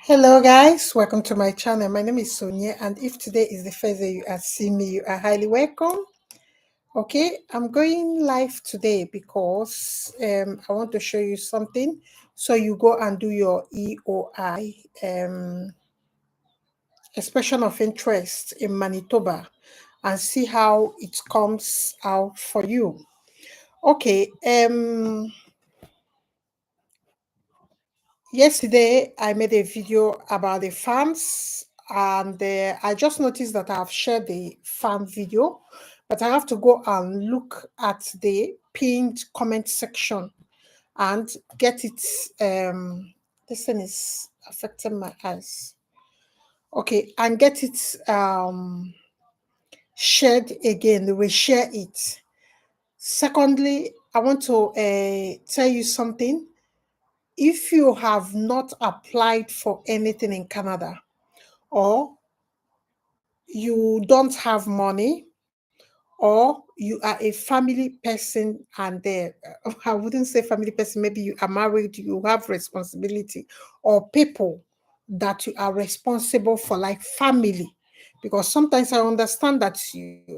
Hello guys, welcome to my channel. My name is Sonia, and if today is the first day you are seeing me, you are highly welcome. Okay, I'm going live today because I want to show you something. So you go and do your EOI, expression of interest in Manitoba, and see how it comes out for you. Okay, yesterday, I made a video about the farms, and I just noticed that I've shared the farm video, but I have to go and look at the pinned comment section and get it. This thing is affecting my eyes. Okay, and get it shared again. They will share it. Secondly, I want to tell you something. If you have not applied for anything in Canada, or you don't have money, or you are a family person and I wouldn't say family person, maybe you are married, you have responsibility, or people that you are responsible for, like family. Because sometimes I understand that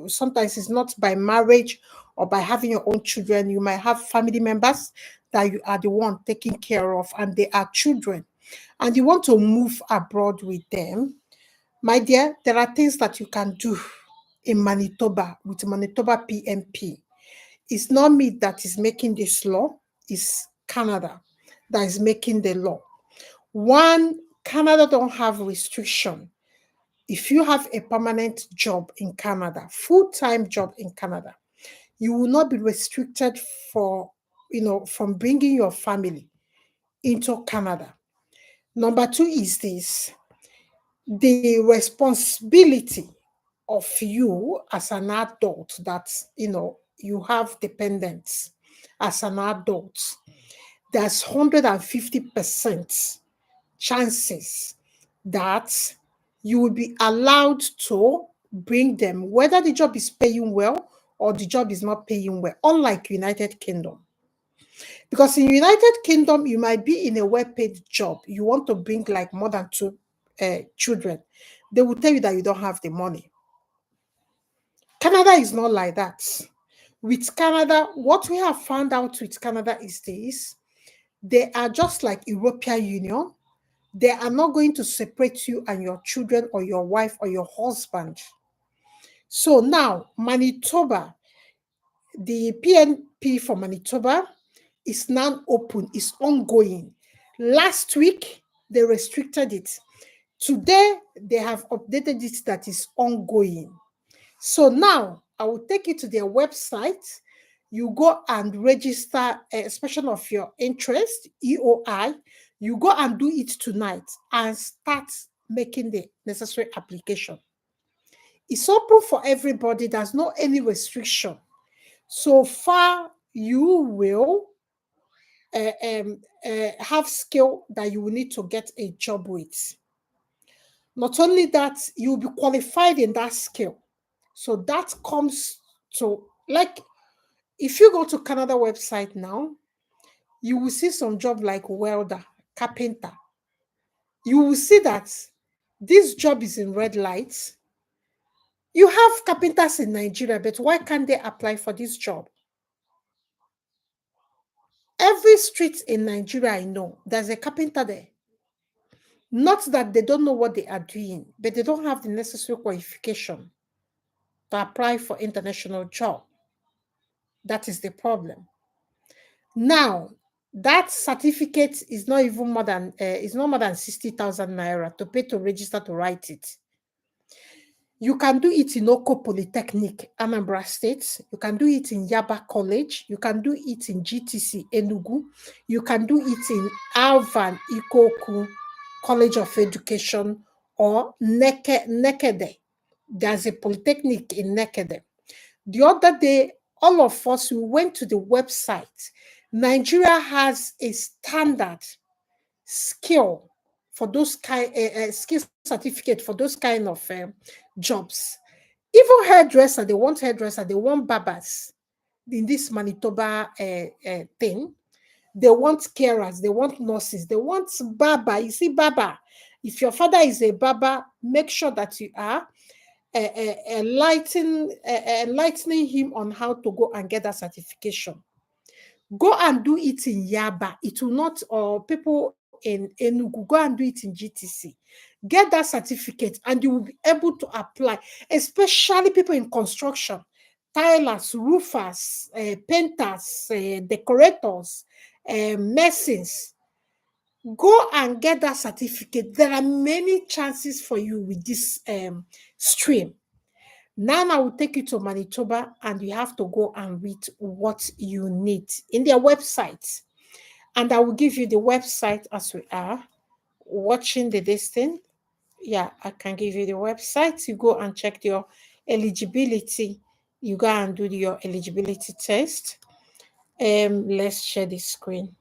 sometimes it's not by marriage or by having your own children. You might have family members that you are the one taking care of, and they are children, and you want to move abroad with them. My dear, there are things that you can do in Manitoba with Manitoba PNP. It's not me that is making this law, it's Canada that is making the law. One, Canada don't have restriction. If you have a permanent job in Canada, full-time job in Canada, you will not be restricted for, from bringing your family into Canada. Number two is this: the responsibility of you as an adult, that you have dependents as an adult, there's 150% chances that you will be allowed to bring them, whether the job is paying well or the job is not paying well, unlike United Kingdom. Because in United Kingdom, you might be in a well-paid job, you want to bring like more than two children, they will tell you that you don't have the money. Canada is not like that. With Canada, what we have found out with Canada is this: they are just like European Union. They are not going to separate you and your children or your wife or your husband. So now, Manitoba, the PNP for Manitoba is now open, is ongoing. Last week, they restricted it. Today, they have updated it that is ongoing. So now I will take you to their website. You go and register a expression of your interest, EOI. You go and do it tonight and start making the necessary application. It's open for everybody. There's no any restriction. So far, you will have skill that you will need to get a job with. Not only that, you'll be qualified in that skill. So that comes to, like, if you go to Canada website now, you will see some job like welder, carpenter. You will see that this job is in red lights. You have carpenters in Nigeria, but why can't they apply for this job? Every street in Nigeria I know, there's a carpenter there. Not that they don't know what they are doing, but they don't have the necessary qualification to apply for international job. That is the problem. Now, that certificate is not even more than is not more than 60,000 naira to pay to register to write it. You can do it in Oko Polytechnic, Anambra State. You can do it in Yaba College. You can do it in GTC, Enugu. You can do it in Alvan Ikoku College of Education, or Nekede. There's a polytechnic in Nekede. The other day, all of us, we went to the website. Nigeria has a standard skill for those kind skill certificate for those kind of jobs. Even hairdresser, they want hairdresser, they want barbers in this Manitoba thing. They want carers, they want nurses, they want barber. You see, barber, If your father is a barber, make sure that you are enlightening him on how to go and get that certification. Go and do it in Yaba. It will not, or people in Enugu, go and do it in GTC. Get that certificate and you will be able to apply, especially people in construction, tilers, roofers, painters, decorators, masons. Go and get that certificate. There are many chances for you with this stream. Now I will take you to Manitoba and you have to go and read what you need in their website. And I will give you the website as we are watching the listing. Yeah, I can give you the website. You go and check your eligibility. You go and do your eligibility test. Let's share the screen.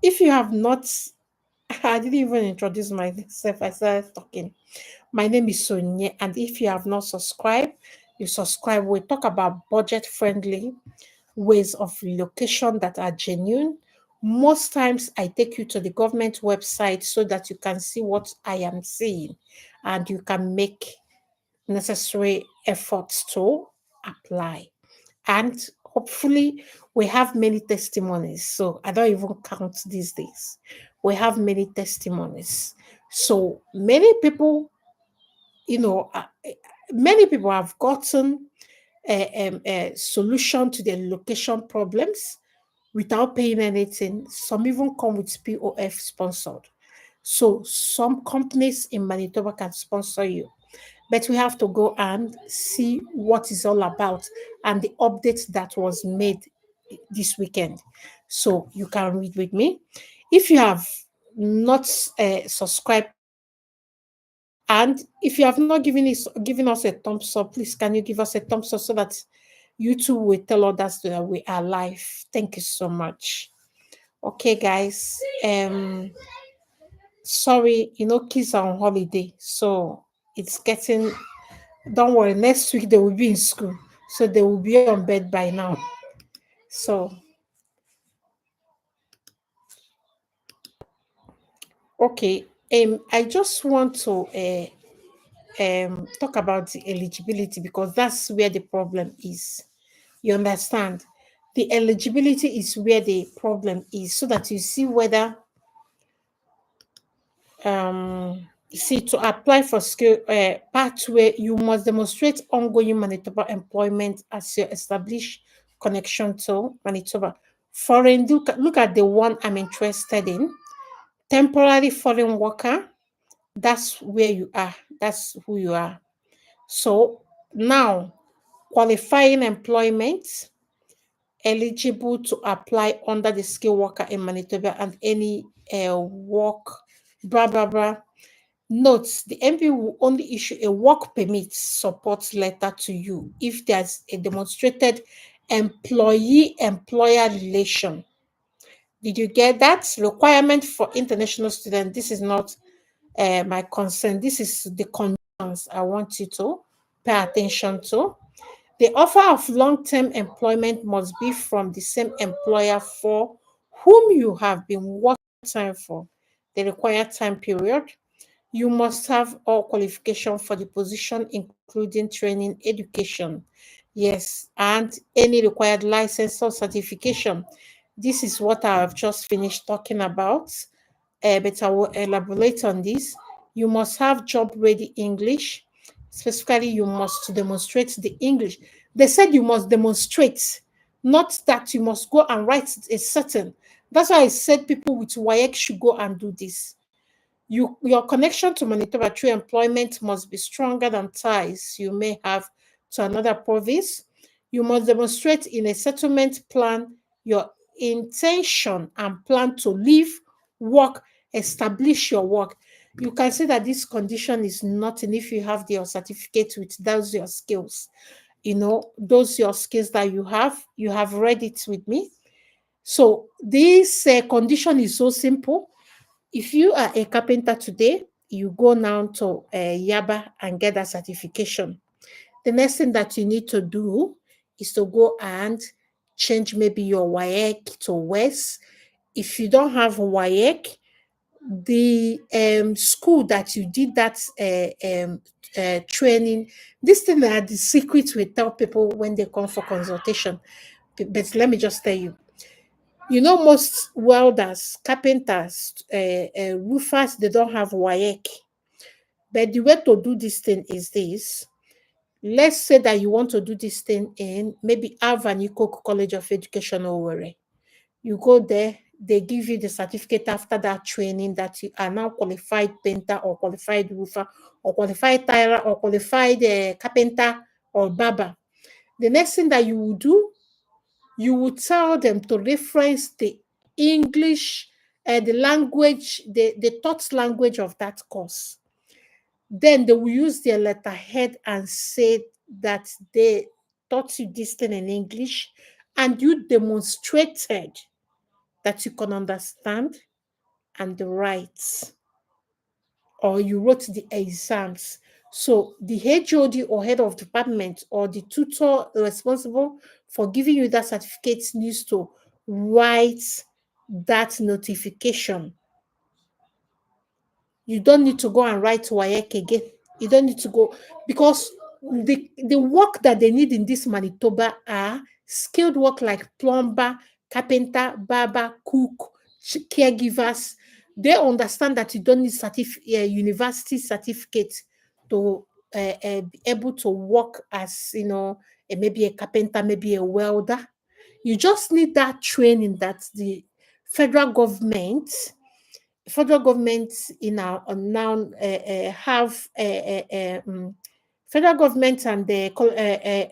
If you have not, I didn't even introduce myself. I started talking. My name is Onyinye, and if you have not subscribed, you subscribe. We talk about budget-friendly ways of relocation that are genuine. Most times, I take you to the government website so that you can see what I am seeing, and you can make necessary efforts to apply. And hopefully, we have many testimonies. So I don't even count these days. We have many testimonies. So many people, you know, many people have gotten a solution to their location problems without paying anything. Some even come with POF sponsored. So some companies in Manitoba can sponsor you. But we have to go and see what it's all about and the update that was made this weekend. So you can read with me. If you have not subscribed, and if you have not given us a thumbs up, please can you give us a thumbs up so that YouTube will tell others that we are live. Thank you so much. Okay, guys. Sorry, kids are on holiday, so it's getting. Don't worry. Next week they will be in school, so they will be on bed by now. So, okay. I just want to talk about the eligibility because that's where the problem is. You understand? The eligibility is where the problem is, so that you see whether see to apply for skill pathway, you must demonstrate ongoing Manitoba employment as your established connection to Manitoba. Foreign, look at the one I'm interested in. Temporary foreign worker, that's where you are. That's who you are. So now, qualifying employment, eligible to apply under the skilled worker in Manitoba and any work, blah, blah, blah. Note, the MP will only issue a work permit support letter to you if there's a demonstrated employee-employer relation. Did you get that? Requirement for international students. This is not my concern. This is the conditions I want you to pay attention to. The offer of long-term employment must be from the same employer for whom you have been working time for the required time period. You must have all qualification for the position, including training, education. Yes, and any required license or certification. This is what I have just finished talking about, but I will elaborate on this. You must have job-ready English. Specifically, you must demonstrate the English. They said you must demonstrate, not that you must go and write a certain. That's why I said people with WAEC should go and do this. Your connection to Manitoba through employment must be stronger than ties you may have to another province. You must demonstrate in a settlement plan your intention and plan to live, work, establish your work. You can see that this condition is nothing if you have your certificate with those your skills. Those your skills that you have read it with me. So this condition is so simple. If you are a carpenter today, you go now to Yaba and get that certification. The next thing that you need to do is to go and change maybe your WAEC to WES. If you don't have WAEC, the school that you did that training. This thing are the secrets we tell people when they come for consultation. But let me just tell you, most welders, carpenters, roofers, they don't have WAEC. But the way to do this thing is this. Let's say that you want to do this thing in maybe Avaniko College of Education or wherever. You go there, they give you the certificate after that training that you are now qualified painter or qualified roofer or qualified tiler or qualified carpenter or barber. The next thing that you will do, you will tell them to reference the English, the language, the taught language of that course. Then they will use their letterhead and say that they taught you this thing in English and you demonstrated that you can understand and write, or you wrote the exams. So the HOD or head of department or the tutor responsible for giving you that certificate needs to write that notification. You don't need to go and write WAEC again. You don't need to go, because the work that they need in this Manitoba are skilled work like plumber, carpenter, barber, cook, caregivers. They understand that you don't need university certificate to be able to work as, maybe a carpenter, maybe a welder. You just need that training that the federal government in our now have federal government and the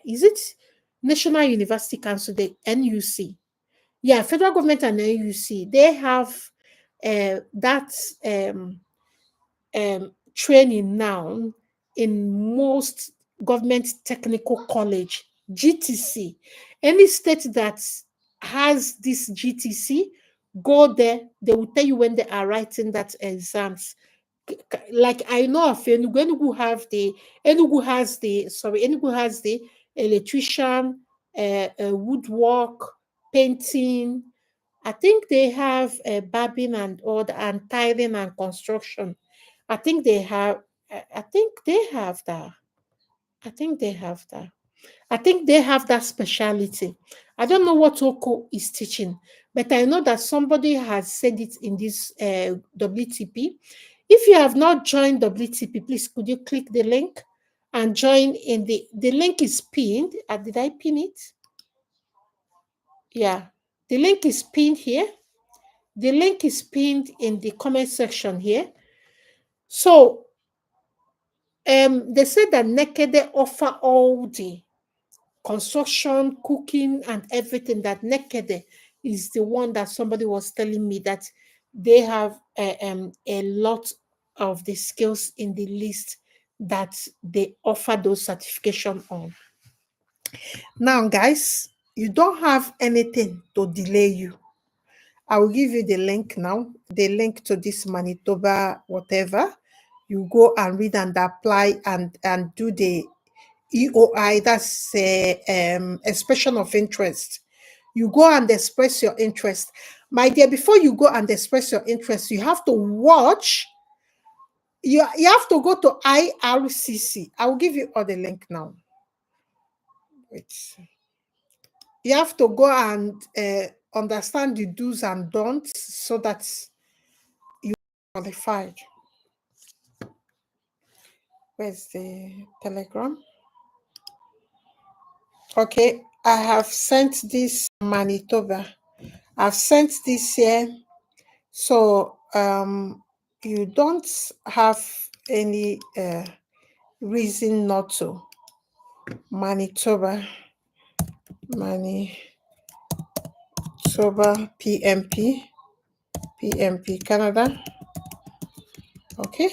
is it National University Council, the NUC? Yeah, federal government and NUC, they have that training now in most government technical college, GTC. Any state that has this GTC, go there. They will tell you when they are writing that exams. Like I know of Enugu has the electrician, woodwork, painting. I think they have barbing and all and tiling and construction. I think they have. I think they have that. I think they have that. I think they have that specialty. I don't know what Oko is teaching, but I know that somebody has said it in this WTP. If you have not joined WTP, please could you click the link and join in the link is pinned. Did I pin it? Yeah. The link is pinned here. The link is pinned in the comment section here. So they said that Nekede offer all the construction, cooking, and everything. That Nekede is the one that somebody was telling me that they have a lot of the skills in the list that they offer those certification on. Now, guys, you don't have anything to delay you. I will give you the link now, the link to this Manitoba whatever. You go and read and apply and do the EOI, that's expression of interest. You go and express your interest. My dear, before you go and express your interest, you have to watch. You have to go to IRCC. I will give you all the link now. Wait. You have to go and understand the do's and don'ts so that you are qualified. Where's the Telegram? Okay, I have sent this Manitoba. I've sent this here. So you don't have any reason not to. Manitoba PNP Canada. Okay.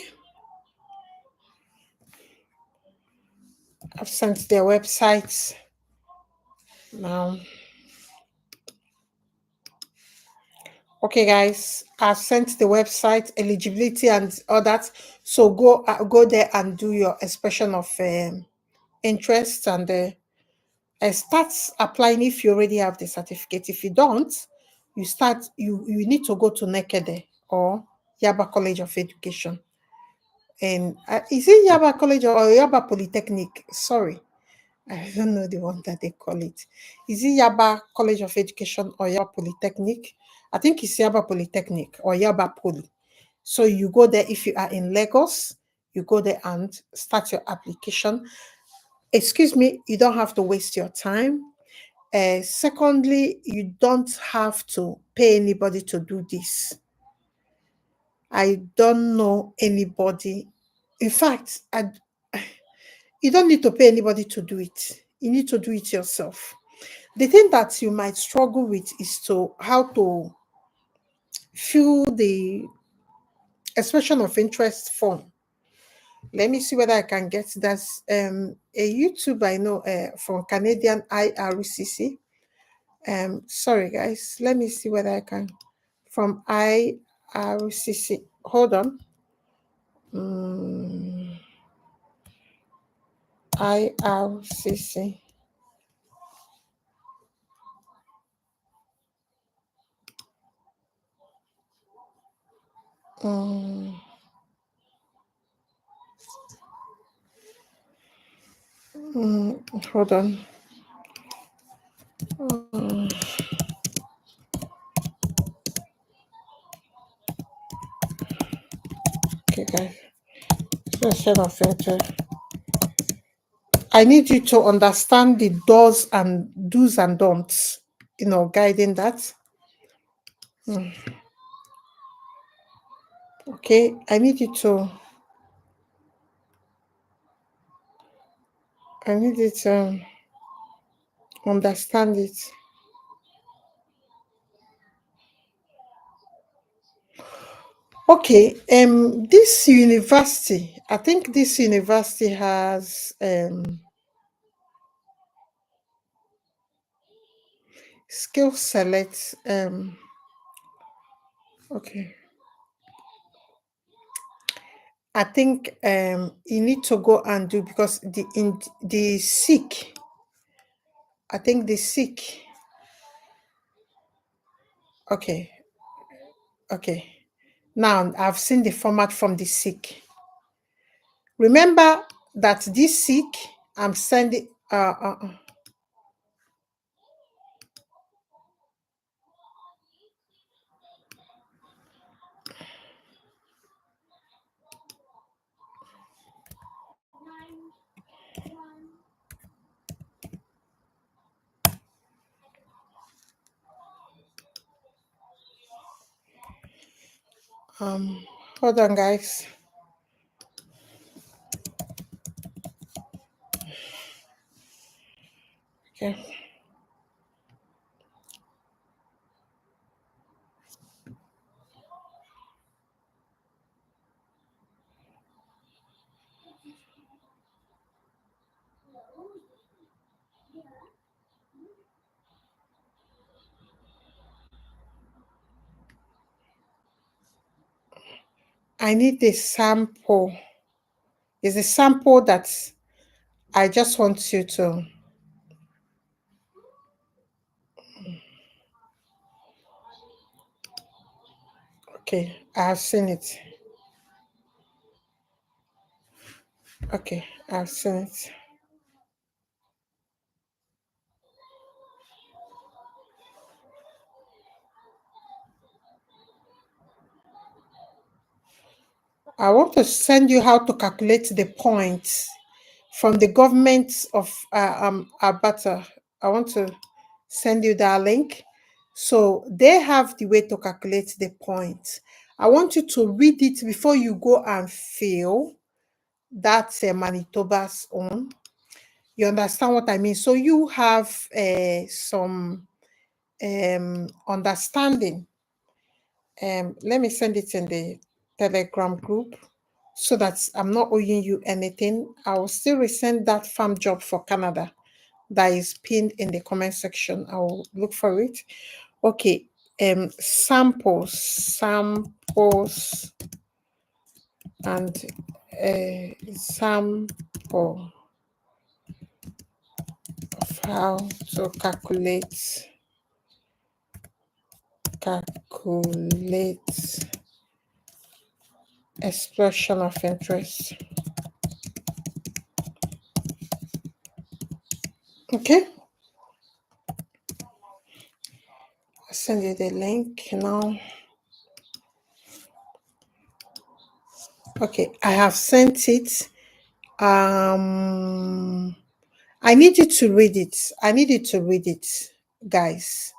I've sent their websites now. Okay, guys, I've sent the website, eligibility and all that. So go there and do your expression of interest and start applying if you already have the certificate. If you don't, you need to go to Nekede or Yaba College of Education. And is it Yaba College or Yaba Polytechnic? Sorry, I don't know the one that they call it. Is it Yaba College of Education or Yaba Polytechnic? I think it's Yaba Polytechnic or Yaba Poly. So you go there if you are in Lagos, you go there and start your application. Excuse me, you don't have to waste your time. Secondly, you don't have to pay anybody to do this. I don't know anybody. In fact, you don't need to pay anybody to do it. You need to do it yourself. The thing that you might struggle with is to how to fill the expression of interest form. Let me see whether I can get that. A YouTube I know from Canadian IRCC. Sorry guys, let me see whether I can from IRCC. Hold on. IRCC. Hold on. Okay, guys. Expression of interest. I need you to understand the do's and don'ts, guiding that. Okay, I need you to understand it. Okay, this university, I think this university has skill select. Okay, I think you need to go and do because the sick. I think the sick. Okay, okay. Now I've seen the format from the sick. Remember that this sick, I'm sending. Hold on, guys. Okay. I need a sample. It's a sample that I just want you to. Okay, I have seen it. Okay, I've seen it. I want to send you how to calculate the points from the government of Alberta. I want to send you that link. So they have the way to calculate the points. I want you to read it before you go and fill. That's Manitoba's own. You understand what I mean? So you have some understanding. Let me send it in the Telegram group so that I'm not owing you anything. I will still resend that farm job for Canada that is pinned in the comment section. I will look for it. Okay. Samples and sample of how to calculate expression of interest. Okay, I'll send you the link now. Okay, I have sent it. I need you to read it. I need you to read it, guys.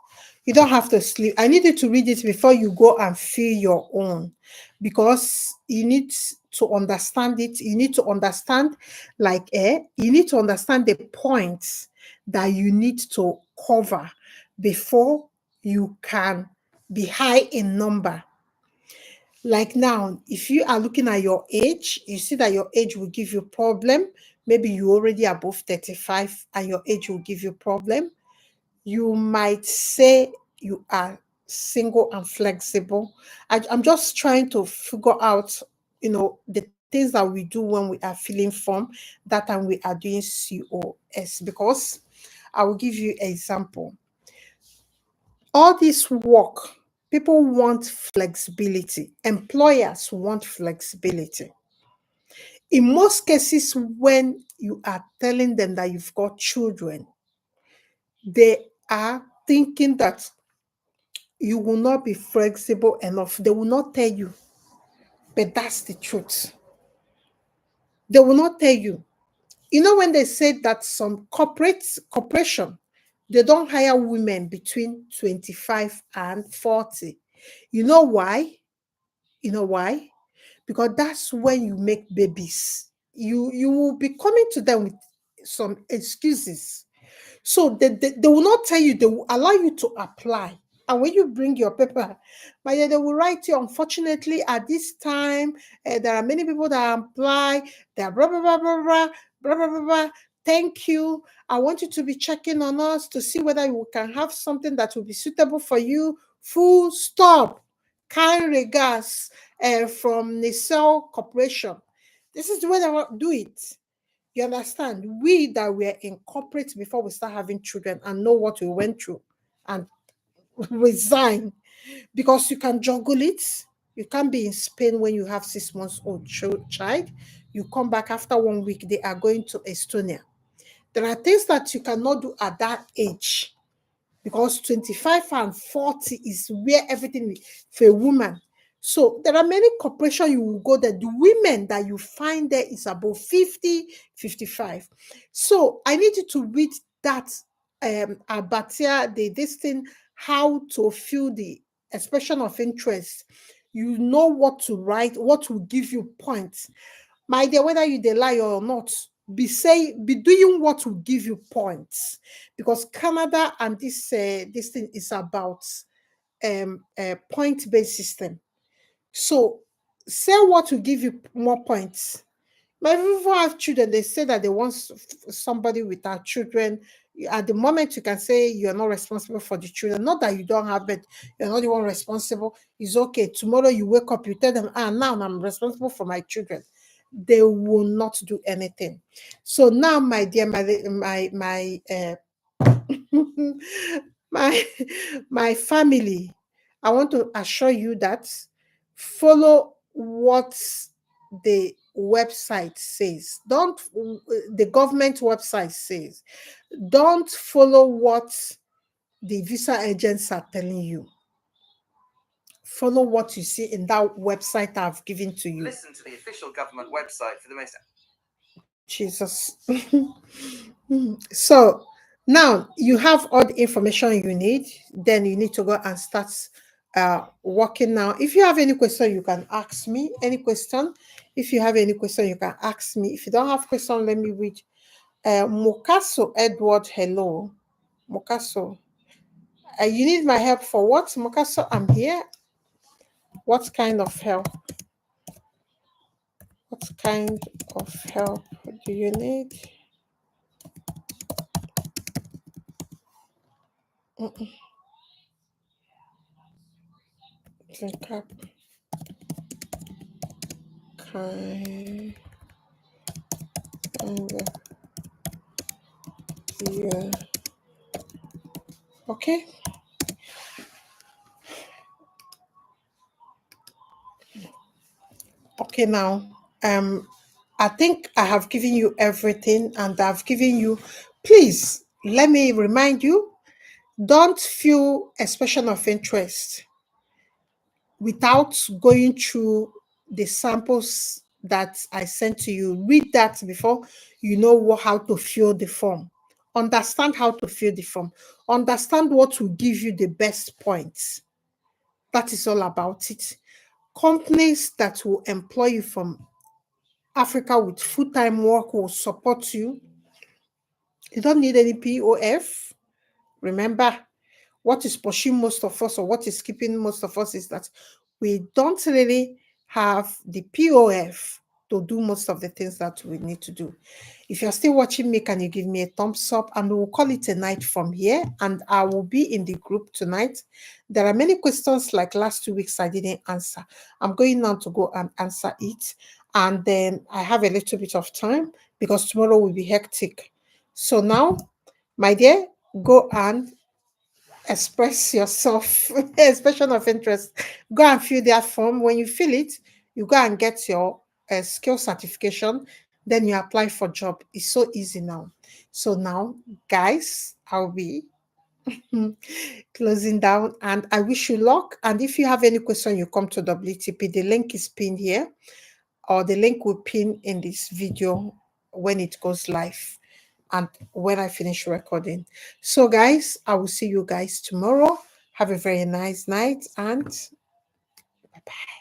You don't have to sleep. I need you to read it before you go and fill your own, because you need to understand it. You need to understand, you need to understand the points that you need to cover before you can be high in number. Like now, if you are looking at your age, you see that your age will give you problem. Maybe you already above 35 and your age will give you problem. You might say you are single and flexible. I'm just trying to figure out, the things that we do when we are filling form, that time we are doing COS, because I will give you example. All this work, people want flexibility. Employers want flexibility. In most cases, when you are telling them that you've got children, they are thinking that you will not be flexible enough. They will not tell you, but that's the truth. They will not tell you. When they say that some corporation, they don't hire women between 25 and 40. You know why? You know why? Because that's when you make babies. You will be coming to them with some excuses. So they will not tell you, they will allow you to apply. And when you bring your paper, but they will write you, unfortunately, at this time, there are many people that apply, they are blah, blah, blah, blah, blah, blah, blah, blah, blah. Thank you. I want you to be checking on us to see whether you can have something that will be suitable for you. Full stop. Kind regards from Nicel Corporation. This is the way they will do it. You understand? We that were in corporate before we start having children and know what we went through and resign, because you can juggle it. You can't be in Spain when you have 6 months old child. You come back after 1 week, they are going to Estonia. There are things that you cannot do at that age, because 25 and 40 is where everything is for a woman. So there are many corporations you will go there. The women that you find there is above 50, 55. So I need you to read that Abatia, this thing, how to fill the expression of interest. You know what to write, what will give you points. My dear, whether you dey lie or not, be doing what will give you points, because Canada and this thing is about point-based system. So say what will give you more points. My people have children, they say that they want somebody without children. At the moment, you can say you're not responsible for the children. Not that you don't have it, you're not the one responsible. It's okay. Tomorrow you wake up, you tell them, now I'm responsible for my children. They will not do anything. So now, my dear, my my family, I want to assure you that follow what the website says. Don't The government website says. Don't follow what the visa agents are telling you. Follow what you see in that website I've given to you. Listen to the official government website for the most. Jesus. So now you have all the information you need. Then you need to go and start working now. If you have any question, you can ask me any question. If you have any question, you can ask me. If you don't have question, let me read. Mokaso Edward, hello. Mokaso, you need my help for what? Mokaso, I'm here. What kind of help? What kind of help do you need? Recap. Kind yeah. Okay. Okay, now, I think I have given you everything, and I've given you. Please let me remind you: don't feel expression of interest without going through the samples that I sent to you. Read that before you know how to fill the form. Understand how to fill the form. Understand what will give you the best points. That is all about it. Companies that will employ you from Africa with full-time work will support you. You don't need any POF. Remember, what is pushing most of us, or what is keeping most of us, is that we don't really have the POF to do most of the things that we need to do. If you're still watching me, can you give me a thumbs up? And we'll call it a night from here. And I will be in the group tonight. There are many questions like last 2 weeks I didn't answer. I'm going now to go and answer it. And then I have a little bit of time because tomorrow will be hectic. So now, my dear, go and express yourself, expression of interest. Go and fill that form. When you fill it, you go and get your skill certification. Then you apply for job. It's so easy now. So now, guys, I'll be closing down, and I wish you luck. And if you have any question, you come to WTP. The link is pinned here, or the link will pin in this video when it goes live and when I finish recording. So, guys, I will see you guys tomorrow. Have a very nice night, and bye bye.